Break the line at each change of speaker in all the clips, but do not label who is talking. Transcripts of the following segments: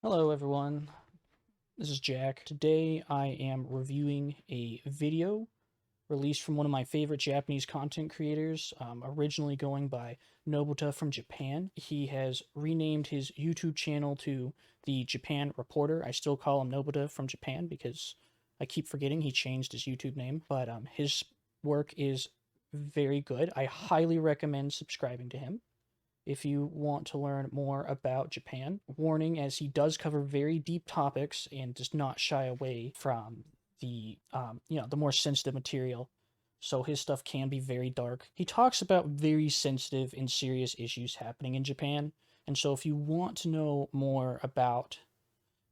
Hello everyone, this is Jack. Today I am reviewing a video released from one of my favorite Japanese content creators, originally going by Nobuta from Japan. He has renamed his YouTube channel to the Japan Reporter. I still call him Nobuta from Japan because I keep forgetting he changed his YouTube name, but his work is very good. I highly recommend subscribing to him if you want to learn more about Japan. Warning, as he does cover very deep topics and does not shy away from the more sensitive material. So his stuff can be very dark. He talks about very sensitive and serious issues happening in Japan. And so if you want to know more about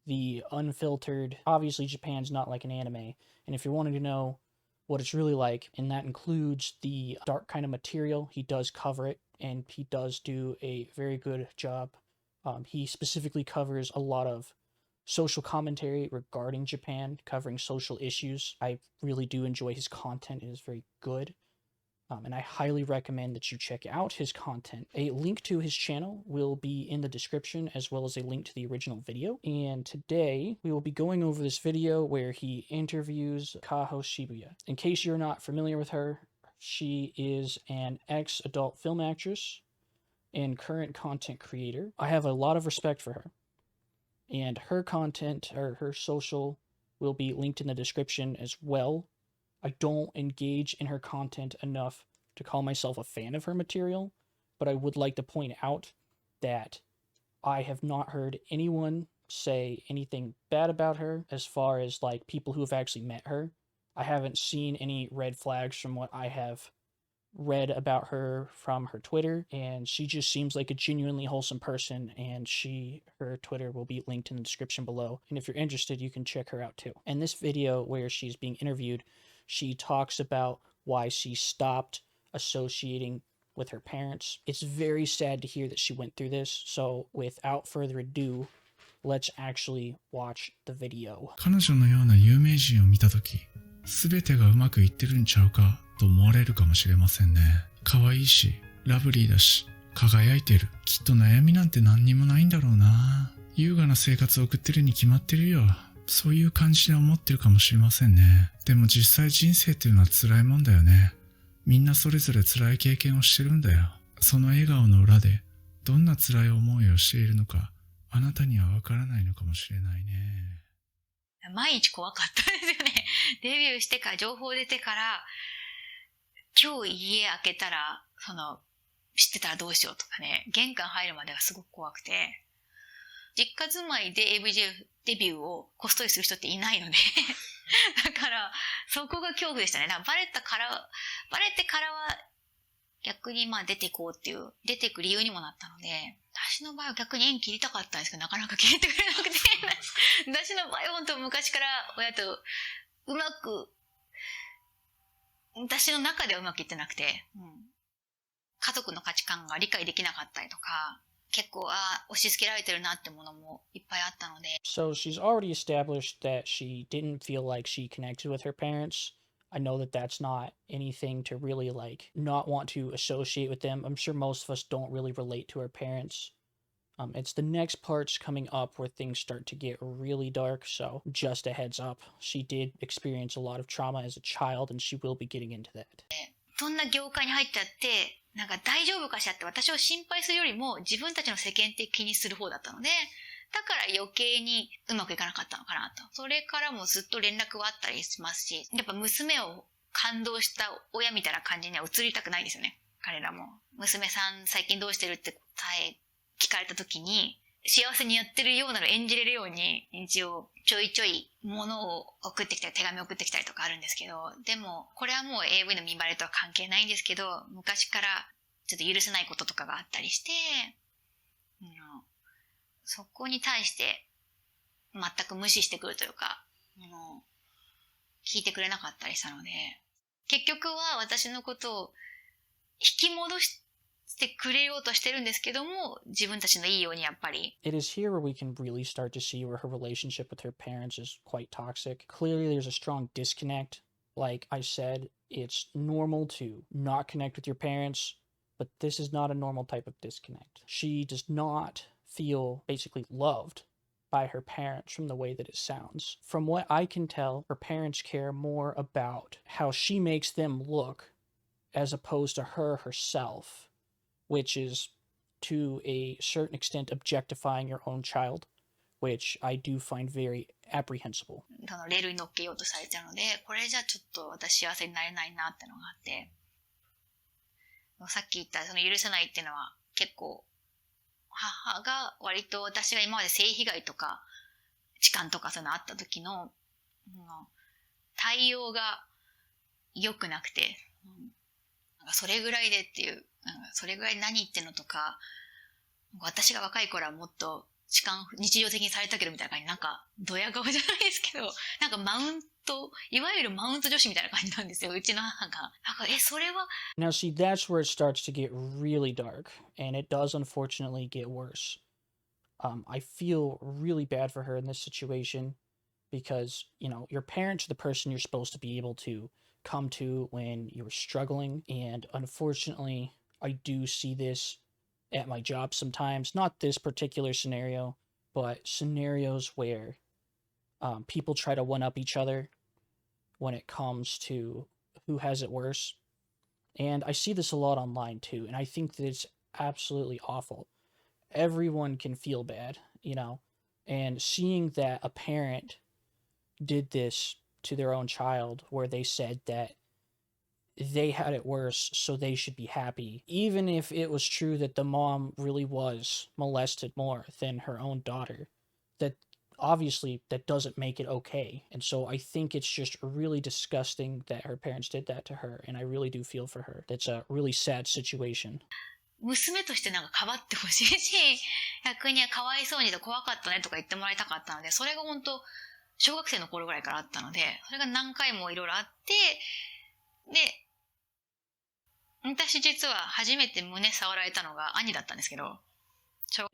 the unfiltered, obviously Japan's not like an anime, and if you're wanting to know what it's really like, and that includes the dark kind of material, he does cover it, and he does do a very good job. He specifically covers a lot of social commentary regarding Japan, covering social issues. I really do enjoy his content. It is very good. And I highly recommend that you check out his content. A link to his channel will be in the description, as well as a link to the original video. And today we will be going over this video where he interviews Kaho Shibuya. In case you're not familiar with her, she is an ex-adult film actress and current content creator. I have a lot of respect for her. And her content, or her social, will be linked in the description as well. I don't engage in her content enough to call myself a fan of her material, but I would like to point out that I have not heard anyone say anything bad about her as far as like people who have actually met her. I haven't seen any red flags from what I have read about her from her Twitter, and she just seems like a genuinely wholesome person, and her Twitter will be linked in the description below, and if you're interested you can check her out too. In this video where she's being interviewed, she talks about why she stopped associating with her parents. It's very sad to hear that she went through this, so without further ado, let's actually watch the video.
彼女のような有名人を見たとき、すべてがうまくいってるんちゃうかと思われるかもしれませんね。可愛いし、ラブリーだし、輝いてる。きっと悩みなんて何にもないんだろうな。優雅な生活を送ってるに決まってるよ。そういう感じで思ってるかもしれませんね。でも実際人生っていうのは辛いもんだよね。みんなそれぞれ辛い経験をしてるんだよ。その笑顔の裏でどんな辛い思いをしているのか、あなたにはわからないのかもしれないね。
毎日怖かったですよね。デビューしてから、情報出てから、今日家開けたら、知ってたらどうしようとかね、玄関入るまではすごく怖くて、実家住まいで AV デビューをこっそりする人っていないので、だから、そこが恐怖でしたね。だからバレてからは、逆に出てこうっていう、出てく理由にもなったので、私の場合は逆に縁切りたかったんですけど、なかなか切れてくれなくて、私の場合は本当昔から親とうまく、私の中ではうまくいってなくて、家族の価値観が理解できなかったりとか、結構、押し付けられてるなってものもいっぱいあったので。
So she's already established that she didn't feel like she connected with her parents. I know that that's not anything to really not want to associate with them. I'm sure most of us don't really relate to our parents. It's the next parts coming up where things start to get really dark, so just a heads up. She did experience a lot of trauma as a child, and she will be getting into that.
そんな業界に入っちゃって、大丈夫かしらって私を心配するよりも自分たちの世間的気にする方だったので、だから余計にうまくいかなかったのかなと。それからもずっと連絡はあったりしますし、やっぱ娘を感動した親みたいな感じには移りたくないですよね。彼らも。娘さん最近どうしてるって聞かれた時に、幸せにやってるようなの演じれるように、一応ちょいちょい物を送ってきたり、手紙送ってきたりとかあるんですけど、でもこれはもう AV の見バレとは関係ないんですけど、昔からちょっと許せないこととかがあったりして、そこに対して全く無視してくるというか、聞いてくれなかったりしたので、結局は私のことを引き戻してくれようとしてるんですけども、自分たちのいいようにやっぱり。
It is here where we can really start to see where her relationship with her parents is quite toxic. Clearly there's a strong disconnect. Like I said, it's normal to not connect with your parents, but this is not a normal type of disconnect. She does not feel basically loved by her parents from the way that it sounds. From what I can tell, her parents care more about how she makes them look as opposed to her herself, which is to a certain extent objectifying your own child, which I do find very apprehensible.
そのレールに乗っけようとされちゃうので、これじゃちょっと私幸せになれないなってのがあって、さっき言ったその許せないっていうのは結構母が割と私が今まで性被害とか痴漢とかそういうのあった時の、対応が良くなくて、なんかそれぐらいでっていう、それぐらい何言ってんのとか、私が若い頃はもっと痴漢日常的にされたけどみたいな感じ、なんかドヤ顔じゃないですけど、なんかマウント、いわゆるマウント女子みたいな感じなんですよ、うちの母が。なんかそれは。
Now see, that's where it starts to get really dark, and it does unfortunately get worse. I feel really bad for her in this situation because, you know, your parents are the person you're supposed to be able to come to when you're struggling, and unfortunately, I do see this at my job sometimes. Not this particular scenario, but scenarios where people try to one-up each other when it comes to who has it worse. And I see this a lot online too, and I think that it's absolutely awful. Everyone can feel bad, you know, and seeing that a parent did this to their own child where they said that they had it worse, so they should be happy, even if it was true that the mom really was molested more than her own daughter, that obviously that doesn't make it okay. And so I think it's just really disgusting that her parents did that to her, and I really do feel for her. That's a really sad situation.
娘としてなんかかばってほしいし、逆にかわいそうにと怖かったねとか言ってもらいたかったので、それが本当小学生の頃ぐらいからあったので、それが何回もいろいろあって、で、私実は初めて胸触られたのが兄だったんですけど、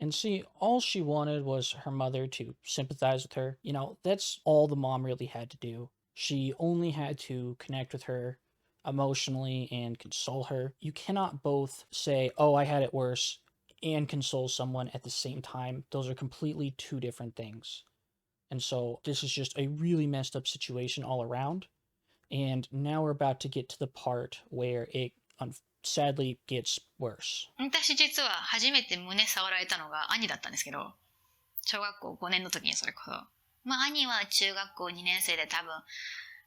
And see, all she wanted was her mother to sympathize with her. You know, that's all the mom really had to do. She only had to connect with her emotionally and console her. You cannot both say, oh, I had it worse, and console someone at the same time. Those are completely two different things. And so this is just a really messed up situation all around. And now we're about to get to the part where it sadly gets worse.
私実は初めて胸触られたのが兄だったんですけど、小学校5年の時にそれこそ。まあ兄は中学校2年生で多分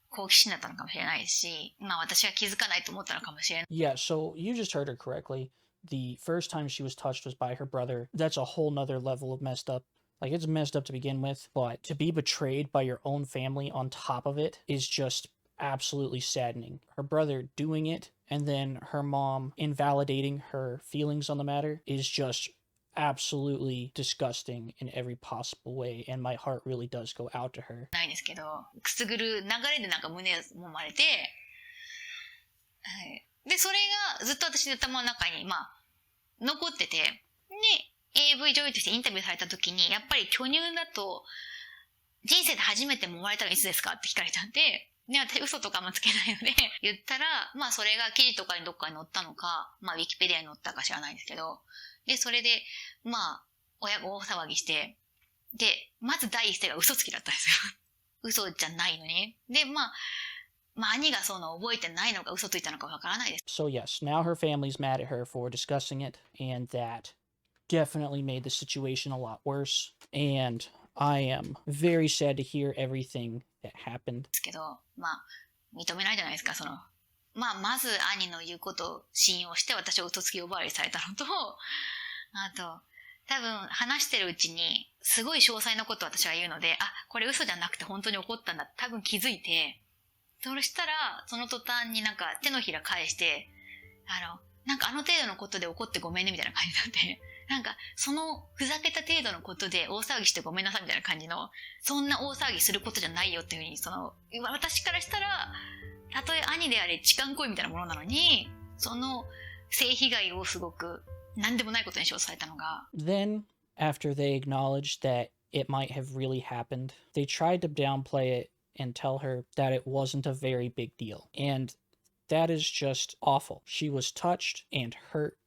好奇心だったのかもしれないし、まあ私が気づかないと思ったのかもしれない。
Yeah, so you just heard her correctly. The first time she was touched was by her brother. That's a whole nother level of messed up. Like, it's messed up to begin with, but to be betrayed by your own family on top of it is just absolutely saddening. Her brother doing it and then her mom invalidating her feelings on the matter is just absolutely disgusting in every possible way, and my heart really does go out to her.
ないんですけど、くすぐる流れでなんか胸を揉まれて、はい。で、それがずっと私の頭の中に、まあ、残ってて、で、AV 女優としてインタビューされた時に、やっぱり巨乳だと、人生で初めて揉まれたのいつですかって聞かれたんで、ね、私嘘とかもつけないので、言ったら、まあそれが記事とかにどっかに載ったのか、まあウィキペディアに載ったか知らないんですけど、で、それで、まあ、親が大騒ぎして、で、まず第一声が嘘つきだったんですよ。嘘じゃないのに。で、まあ、兄がその覚えてないのか嘘ついたのかわからないです。
So yes, now her family's mad at her for discussing it, and that definitely made the situation a lot worse. And I am very sad to hear everything that happened.
ですけど、まあ、認めないじゃないですか、その。まあ、まず兄の言うことを信用して私を嘘つき呼ばわりされたのと、あと、多分話してるうちに、すごい詳細なことを私は言うので、あ、これ嘘じゃなくて本当に怒ったんだって多分気づいて、それしたら、その途端になんか手のひら返して、なんかあの程度のことで怒ってごめんねみたいな感じになって、なんかそのふざけた程度のことで大騒ぎしてごめんなさいみたいな感じの、そんな大騒ぎすることじゃないよっていうふうに、私からしたら、たとえ兄であれ痴漢行為みたいなものなのに、その性被害をすごく何でもないことにしようとされたのが。
Then, after they acknowledged that it might have really happened, they tried to downplay it and tell her that it wasn't a very big deal. And that is just awful. She was touched and hurt,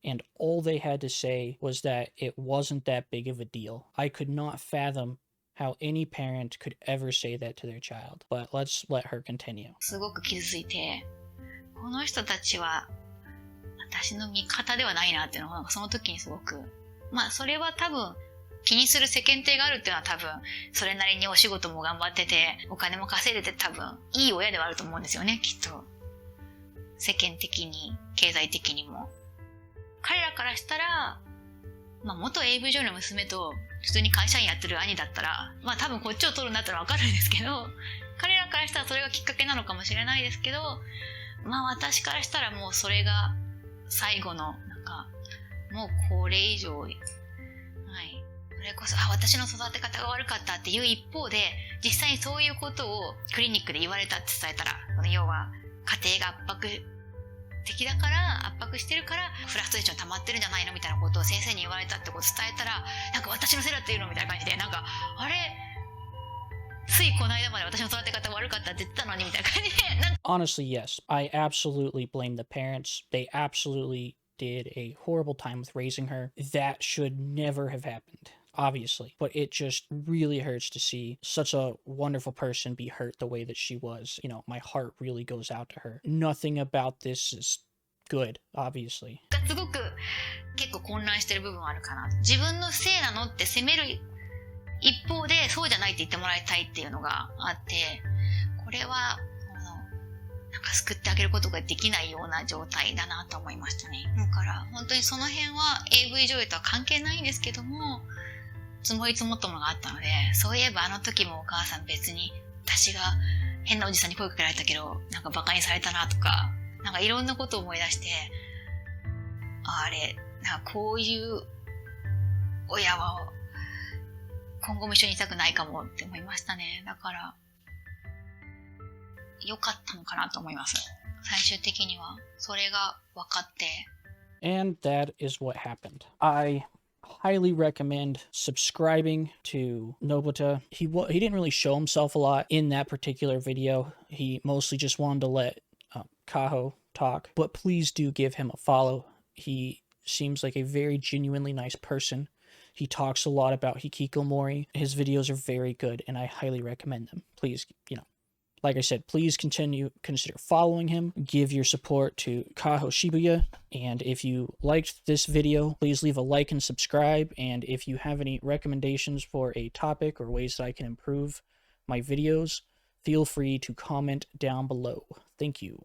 and all they had to say was that it wasn't that big of a deal. I could not fathom how any parent could ever say that to their child. But let's let her continue.
すごく傷ついて、この人たちは私の味方ではないなっていうのがその時にすごく、まあそれは多分気にする世間体があるっていうのは多分それなりにお仕事も頑張っててお金も稼いでて多分いい親ではあると思うんですよね、きっと。世間的に経済的にも。彼らからしたら、まあ元 AV 女優の娘と普通に会社員やってる兄だったら、まあ多分こっちを取るんだったらわかるんですけど、彼らからしたらそれがきっかけなのかもしれないですけど、まあ私からしたらもうそれが最後の、なんか、もうこれ以上、はい。それこそ、私の育て方が悪かったっていう一方で、実際にそういうことをクリニックで言われたって伝えたら、要は家庭が圧迫的だから、圧迫してるから、フラストレーション溜まってるんじゃないのみたいなことを先生に言われたってことを伝えたら、なんか私のせいだっていうのみたいな感じで、なんか、あれついこの間まで私の育て方悪かったって言ってたのにみたいな感じで、なんか
Honestly, yes, I absolutely blame the parents. They absolutely did a horrible time with raising her. That should never have happened, obviously. But it just really hurts to see such a wonderful person be hurt the way that she was. You know, my heart really goes out to her. Nothing about this is good, obviously.
すごく結構混乱してる部分はあるかな。自分のせいなのって責める一方でそうじゃないって言ってもらいたいっていうのがあって、これはなんか救ってあげることができないような状態だなと思いましたね。だから本当にその辺は AV 女優とは関係ないんですけども、積もり積もったものがあったので、そういえばあの時もお母さん別に私が変なおじさんに声かけられたけど、なんかバカにされたなとか、なんかいろんなことを思い出して、あれ、なんかこういう親は今後も一緒にいたくないかもって思いましたね。だから良かったのかなと思います。最終的にはそれが分かって。
And that is what happened. I highly recommend subscribing to Nobita. He didn't really show himself a lot in that particular video. He mostly just wanted to let Kaho talk. But please do give him a follow. He seems like a very genuinely nice person. He talks a lot about Hikikomori. His videos are very good, and I highly recommend them. Please, like I said, please consider following him. Give your support to Kaho Shibuya. And if you liked this video, please leave a like and subscribe. And if you have any recommendations for a topic or ways that I can improve my videos, feel free to comment down below. Thank you.